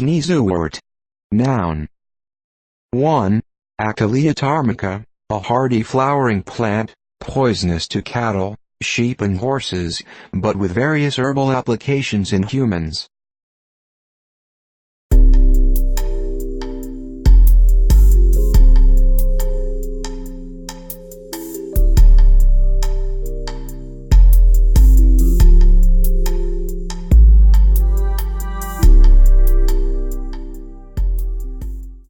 Sneezewort. Noun. 1. Achillea, a hardy flowering plant, poisonous to cattle, sheep and horses, but with various herbal applications in humans.